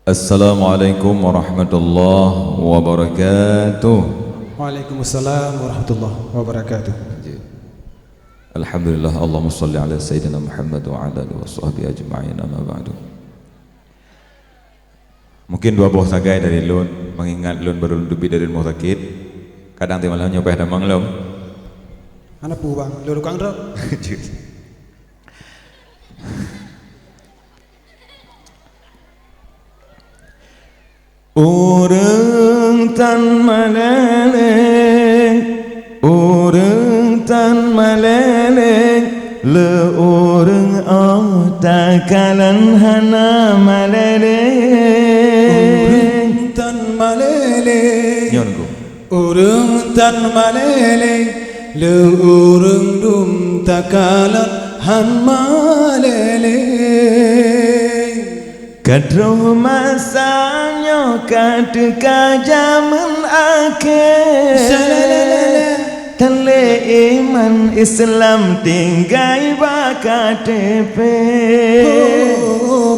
Assalamualaikum warahmatullahi wabarakatuh. Waalaikumsalam warahmatullahi wabarakatuh. Alhamdulillah, Allahumma salli ala Sayyidina Muhammad wa ala alihi wa sahbihi ajma'in, amma ba'du. Mungkin dua buah sagai dari lun, mengingat lun baru dubi dari mau sakit. Kadang tiba malam nyopeh damang lom. Anak pu bang, lu kang ro. Urang tan maleleng, urang tan maleleng, le urang takalan hana maleleng. Urang tan maleleng, Nyonku. Urang tan maleleng, le urang dum takalan han maleleng. Kadro masanya kadeka zaman akhir, tale iman Islam tinggai BKTP.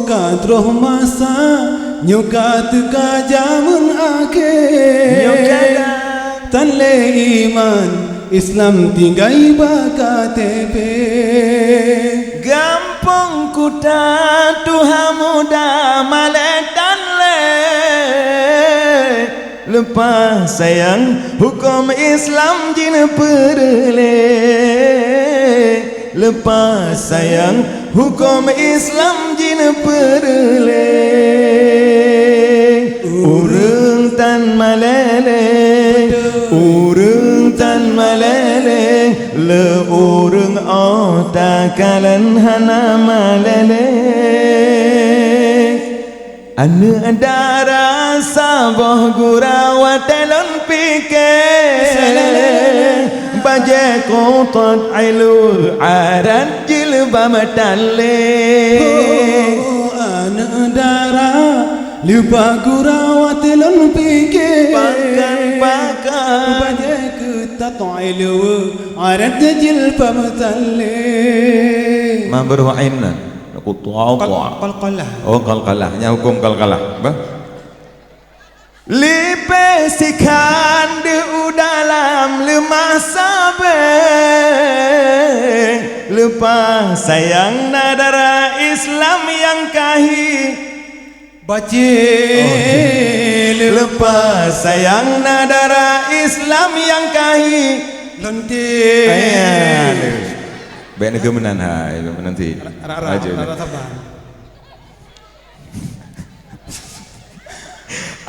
Kadro masa nyokat ka zaman akhir, tale iman Islam tinggai BKTP. Gampang kuda Tuhan muda maletan le, lepas sayang hukum Islam jin perle, lepas sayang hukum Islam jin perle. Urang tan maleleng, urang tan maleleng, le urang takalan hana maleleng. Anu ada rasa boh gurawa telon pikir, baje kotot ailu arat jilbab taleng. Anu darah lupa gurawa telon pikir, Pakan baje ketat ailu arat jilbab taleng. ma berwa'inna Qalqalah. oh qalqalahnya hukum qalqalah bah lipesikan di dalam lemah sabeng, lepas sayang nadara Islam yang kahih Baci lepas sayang nadara Islam yang kahih lonti baik kemenan hai nanti aja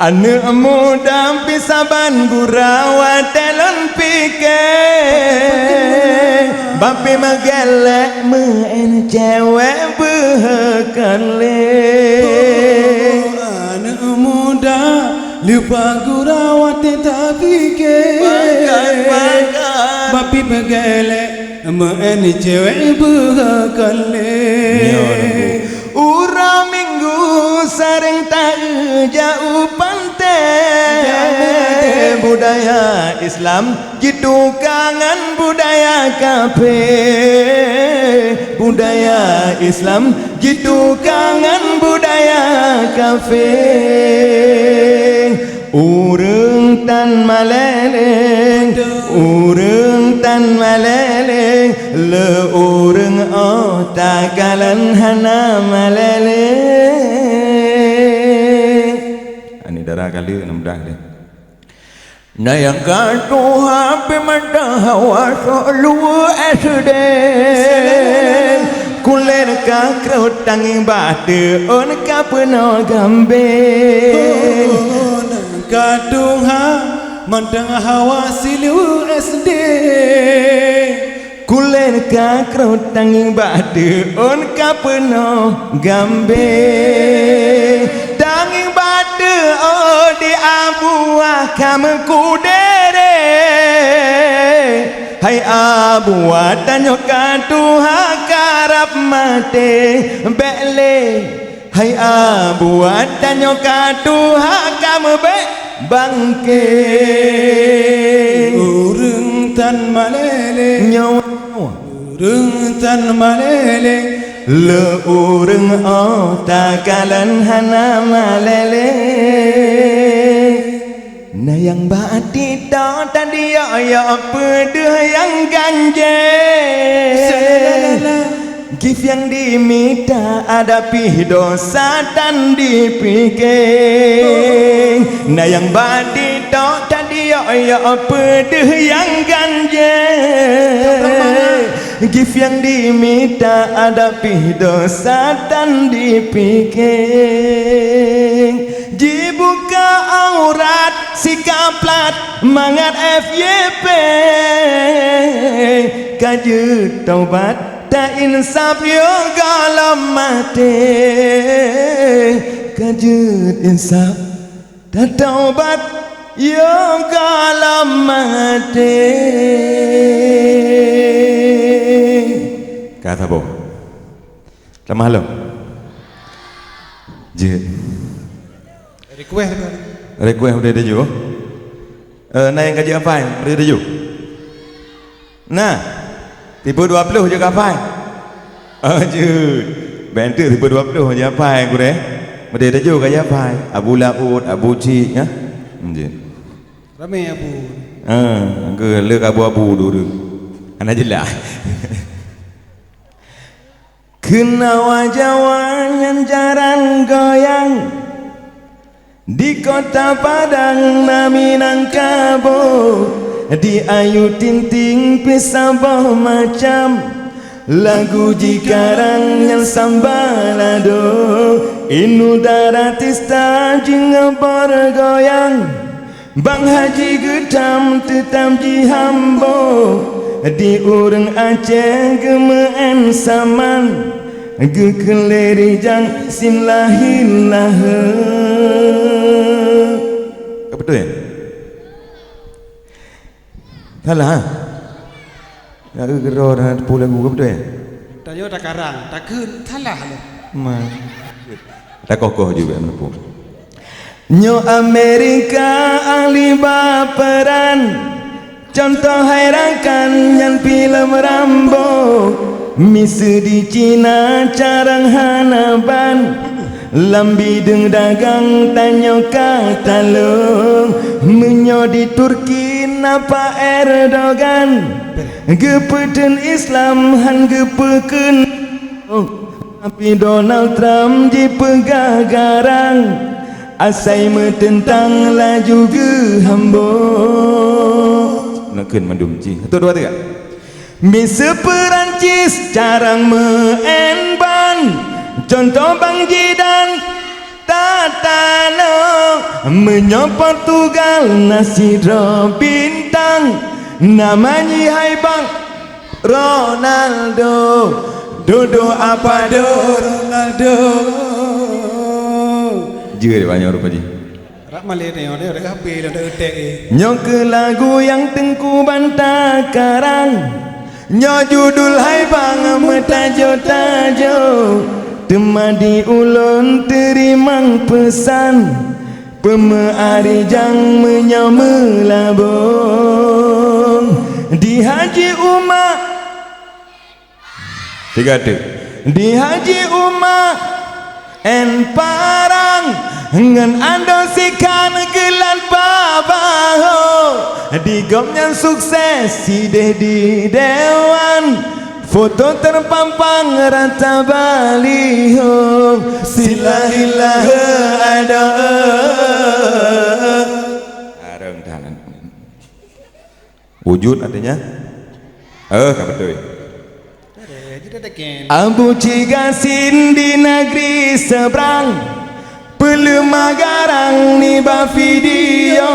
anu muda pisaban gurawa telon pikir, bapi magelek men cewek behekale. Anu muda lupa gurawa tetapi ke bapi begelek men cewek behekale. Ura minggu sering tak jauh pantai, budaya Islam jitu kangen budaya kafe, budaya Islam jitu kangen budaya kafe. Urang tan maleleng, urang tan maleleng, le urang takalan hana maleleng. Ani darah kali 6 dah deh. Nayang katu hape mata hawa solu esde, kuler ka kraut tanging bate on ka peno gambe. Kadung mandang hawa silu SD, kuler ka kraut tanging bate on ka peno gambe. Tanging bate di abuah kamu kudere, hai abuah tanyo katuha karap mate bele, hai abuah tanyo katuha kamu be bangke. urang tan maleleng, Nyawa urang tan maleleng, le ureng o takalan hana malele na yang bati ta tadi ya pedeh yang ganje gift yang diminta hadapi dosa dan dipikir nah yang bati ta tadi ya pedeh yang ganje gift yang diminta hadapi dosa dan dipikir dibuka aurat sikap plat mangat FYP kajut taubat tak insaf yo galam mati kajut insaf tak taubat yo galam mati kata boh lemah lo jid request udah ada juga nah yang kaji apa udah ada juga nah tipe 20 je apa jid bantu tipe 20 je apa yang gue udah ada juga kaji apa Abu Laud Abu Ci ya jid ramai Abu ke lek abu-abu dulu anak jelas kena wajah yang jarang goyang di kota Padang na Minangkabau di ayu tinting pisabah macam lagu jikarang yang sambalado inu daratista jinga bergoyang Bang Haji getam tetam jihambo di urang Aceh gemeen saman gekeleri jang simlahilah apa betul ya? Salah ya gero dan pulang gua betul ya? Tanya tak karang tak kun salah le tak kokoh juga menepuk nyo Amerika ahli baperan contoh hairakan yang film Rambo misi di Cina carang hanaban lambi deng dagang tanyo katalung menyo di Turki napa Erdogan gepeden Islam han gepeken tapi Donald Trump di pegagarang asai metentang laju ge hambo nakun mandumci satu dua tiga misa Perancis carang meenban contoh Bang Jidan Tatano menyo Portugal nasi bintang namanya hai Bang Ronaldo Dodo apa do Ronaldo juga dia banyak rupa ji rak malih ni ada HP ada etek nyok ke lagu yang tengku bantah karang nyok judul hai Bang metajo-tajo temadi ulun terimang pesan pemeari jang menyamelabong di Haji Umar tiga tu di Haji Umar en parang ngan ando sikan gelan babaho digomnya sukses si di dewan foto terpampang rata baliho silahilah ada areng danan wujud artinya apa betul Abu Cigasin di negeri seberang Pelemagarang ni ba video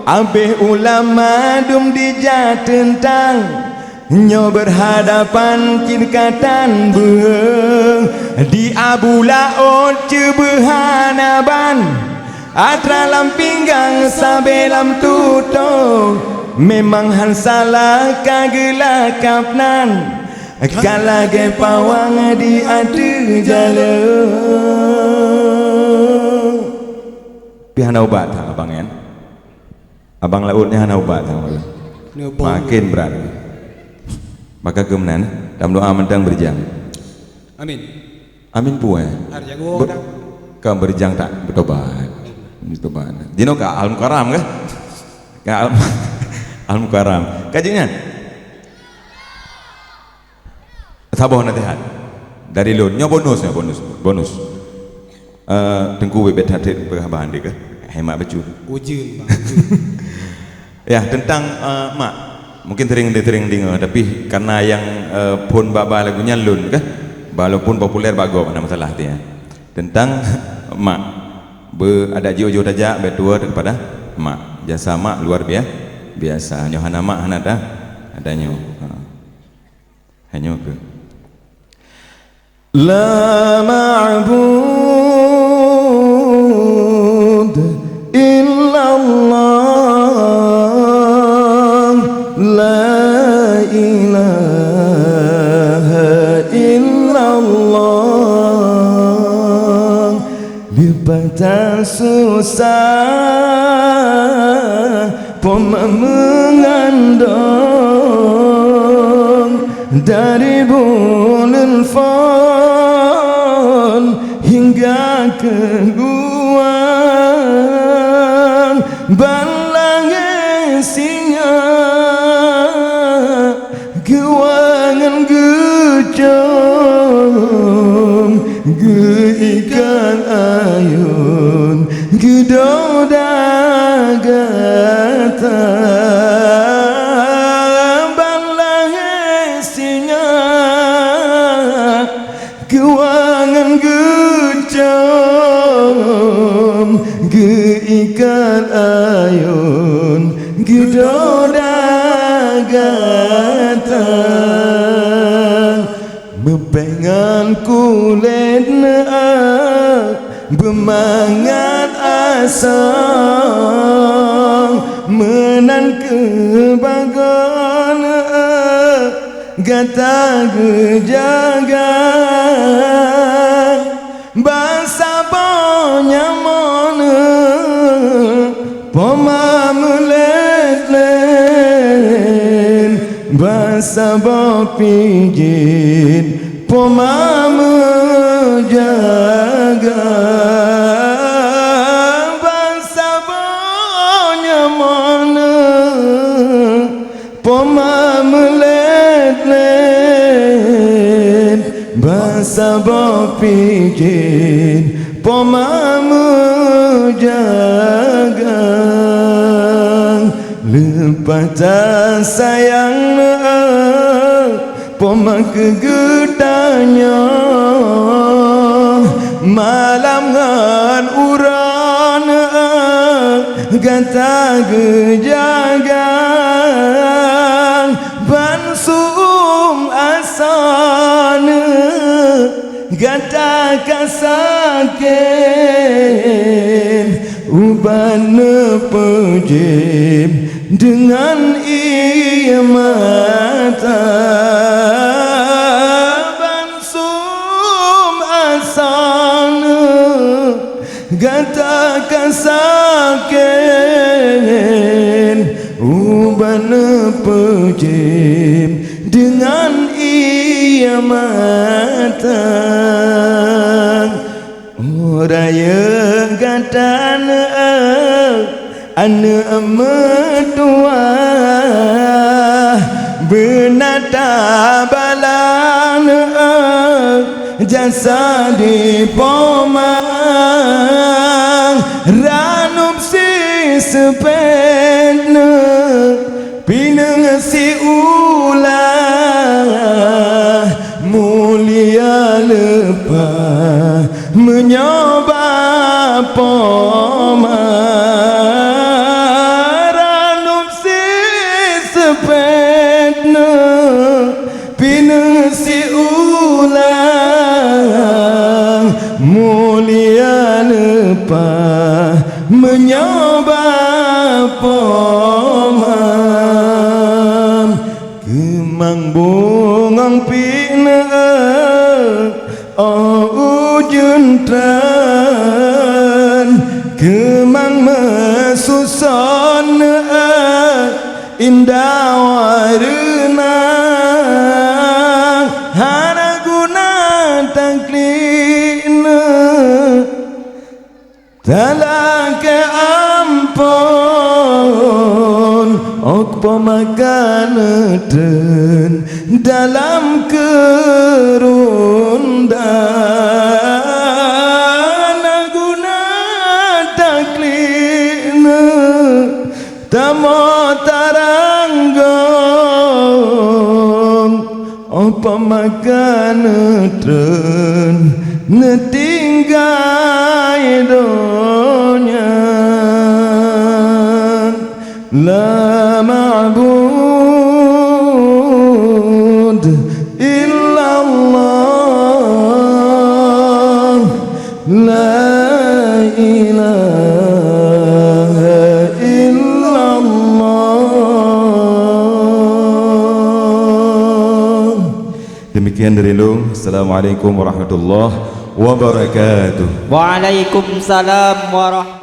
Abe ulama dum dijat tentang Nyo berhadapan kirkatan beng Di Abu Laut cebehanaban Atralam pinggang sabelam tutong Memang han salah kagelak kapnan Kalage pawang di adu jalan Pihana ubat abang kan abang lautnya hana ubat makin berat maka kemenan dalam doa mentang berjam Amin. Amin puai. Har jago dah. Kau berjang tak bertobat. Bertobat. Dino ka al mukaram ke? Ka al mukaram. Kajinya. Sabar nanti hat. Dari lon nya bonus. Tengku bebet hati perhabahan dia ke? Hemat baju. Ujun bang. Ya tentang mak mungkin sering dengar tapi karena yang pun baba lagunya lun ke? Walaupun populer bago mana masalah dia. Tentang mak ada jiwa-jiwa tajak betua daripada mak. Jasa mak luar biasa. Nyohana mak hana dah adanya. Hanya ke La ma'bud illallah La ilaha illallah Lepas susah Poma mengandung Dari bulan fon hingga ke guang balang singa guangan gejong geikan ayun gedodagata Kewangan gejam Geikan ayun Gedodagatan Mepengan kulit Bermangat asam Menan kebagan Gata gejaga Basa bonya mana Poma meletlen Basa bo pijin Poma menjaga Basa bonya mana Poma meletlen Basa bo pijin Poma menjaga Lepas tak sayang Poma kegedanya Malam ngan uran Gata gejaga Bansum asana Gata kasakin Uban pejim Dengan ia mata Bansum asana Gata kasakin Uban pejim Dengan ia mata Raya gatan Ane metua Benata balan Jasa di pomang Ranup si sepena Pinang si ulah Mulia lepas Menyoba pomaranum si sepedna Pinang si ulang Mulia lepas Menyoba pomam Kemang bungang pina Oh ujentran Kemang mesuson Indah warna Hana guna Dalam keampun Okpo makan den dalam kerundan Guna taklina Tamo taranggong Okpo makan den Netinggai dunia La ma'bud illallah La ilaha illallah. Demikian dari Long. Assalamualaikum warahmatullahi wabarakatuh. Waalaikumsalam warahmatullahi